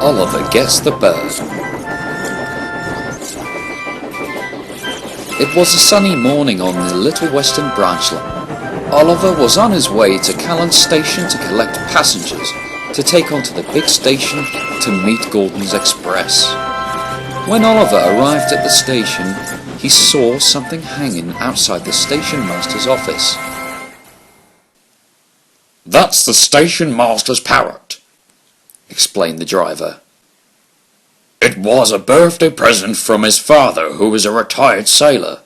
Oliver Gets the Bird. It was a sunny morning on the Little Western Branchland. Oliver was on his way to Callan Station to collect passengers to take on to the big station to meet Gordon's Express. When Oliver arrived at the station, he saw something hanging outside the station master's office. "That's the station master's parrot," explained the driver. "It was a birthday present from his father, who is a retired sailor."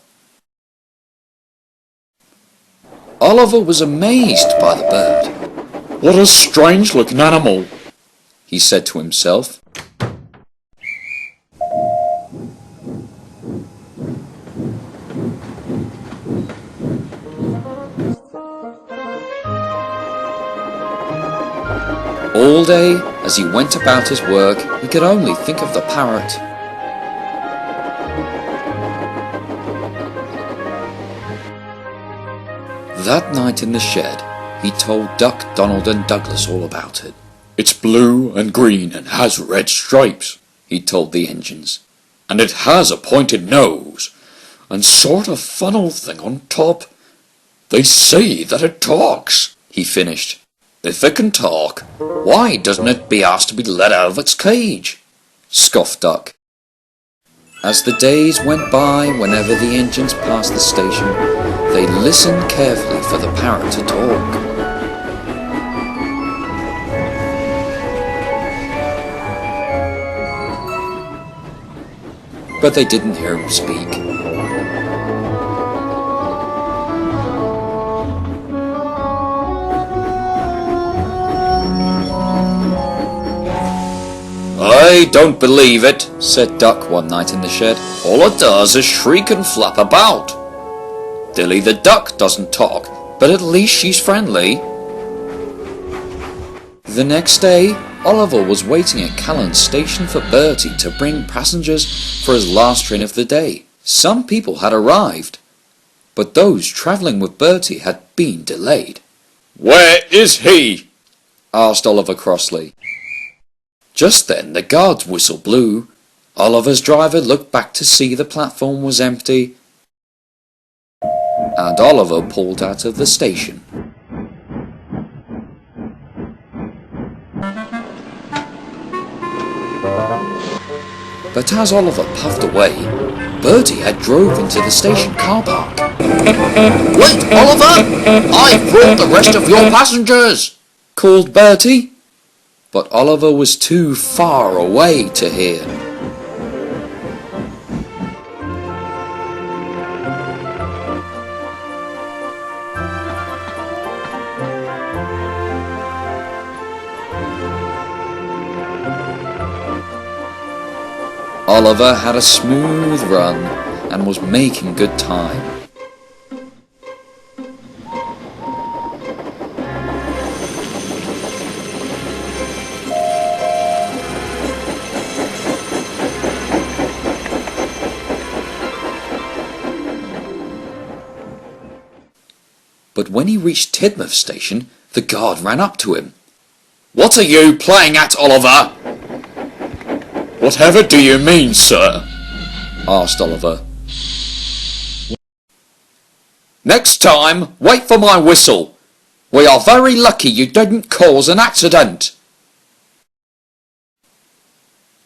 Oliver was amazed by the bird. "What a strange-looking animal," he said to himself. All day, as he went about his work, he could only think of the parrot. That night in the shed, he told Duck, Donald and Douglas all about it. "It's blue and green and has red stripes," he told the engines. "And it has a pointed nose and sort of funnel thing on top. They say that it talks," he finished. "If it can talk, why doesn't it be asked to be let out of its cage?" scoffed Duck. As the days went by, whenever the engines passed the station, they listened carefully for the parrot to talk. But they didn't hear him speak. "I don't believe it," said Duck one night in the shed. "All it does is shriek and flap about. Dilly the duck doesn't talk, but at least she's friendly." The next day, Oliver was waiting at Callan Station for Bertie to bring passengers for his last train of the day. Some people had arrived, but those travelling with Bertie had been delayed. "Where is he?" asked Oliver crossly. Just then the guard's whistle blew. Oliver's driver looked back to see the platform was empty, and Oliver pulled out of the station. But as Oliver puffed away, Bertie had drove into the station car park. "Wait, Oliver! I've brought the rest of your passengers!" called Bertie. But Oliver was too far away to hear. Oliver had a smooth run and was making good time. But when he reached Tidmouth Station, the guard ran up to him. "What are you playing at, Oliver?" "Whatever do you mean, sir?" asked Oliver. "Next time, wait for my whistle. We are very lucky you didn't cause an accident."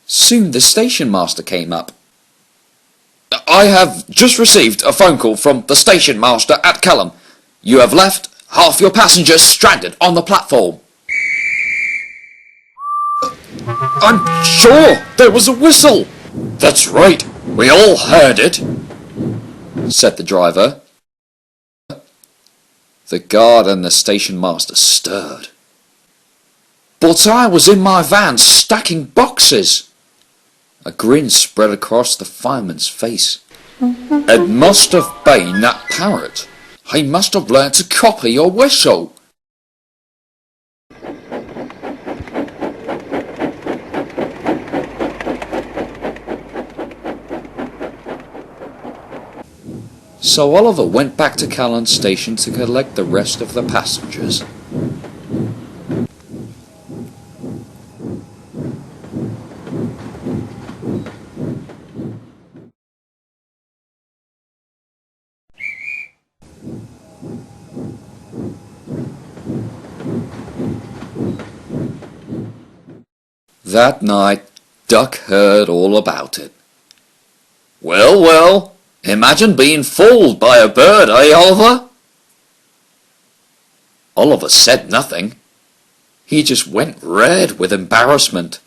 Soon the station master came up. "I have just received a phone call from the station master at Callan. You have left half your passengers stranded on the platform." "I'm sure there was a whistle." "That's right, we all heard it," said the driver. The guard and the station master stirred. "But I was in my van stacking boxes." A grin spread across the fireman's face. "It must have been that parrot. He must have learned to copy your whistle." So Oliver went back to Callan Station to collect the rest of the passengers. That night, Duck heard all about it. "Well, well, imagine being fooled by a bird, eh, Oliver?" Oliver said nothing. He just went red with embarrassment.